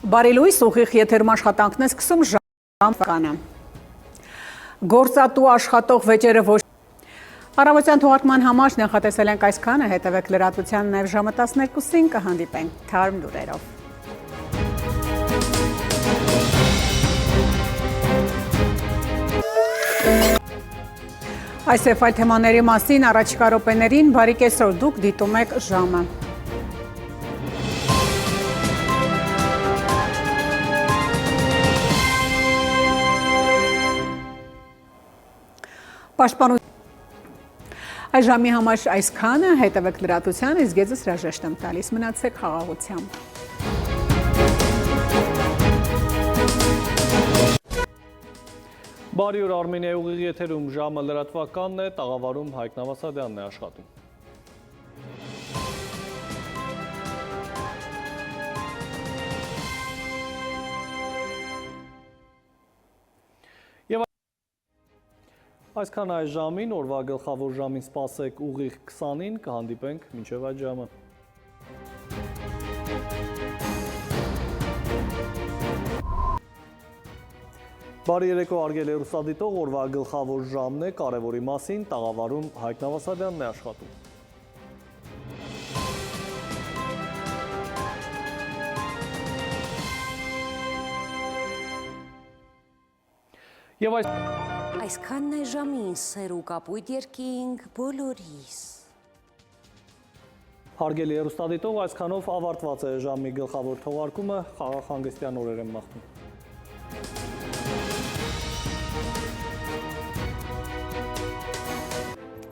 Բարի լույս, ուղիղ եթերում աշխատանքն է սկսում ժամկանը։ Գործատու աշխատող վեճերը ոչ Առավոտյան թողարկման համար նախատեսել ենք այսքանը, հետևեք լրատվության նաև ժամը 12-ին կհանդիպենք թարմ լուրերով։ Այս եւ այլ թեմաների մասին առաջիկա րոպեներին բարի կեսօր, դուք դիտում եք ժամը։ Այս ժամի համար այսքանը, հետևեք լրատվությանը, իսկ ես հրաժեշտ եմ տալիս, մնացեք խաղաղությամբ։ Բարի օր, Արմենիայի ուղիղ եթերում ժամը լրատվականն է, տաղավարում Հայկ Նավասարյանն է աշխատում։ Եվ այսքան այս ժամին, օրվա գլխավոր ժամին սպասեք ուղիղ 20-ին, կհանդիպենք մինչև այդ ժամը։ Բարի երեկո, արգելի հեռուստադիտող, օրվա գլխավոր ժամն է, կարևորի մասին տաղավարում Հայկ Նավասարյանն է աշխատում։ Եվ Այսքանն է ժամին սեր ու կապույտ երկինք բոլորիս։ Հարգելի հեռուստադիտող, այսքանով ավարտված է ժամի գլխավոր թողարկումը, խաղաղ հանգստյան օրեր եմ մաղթում։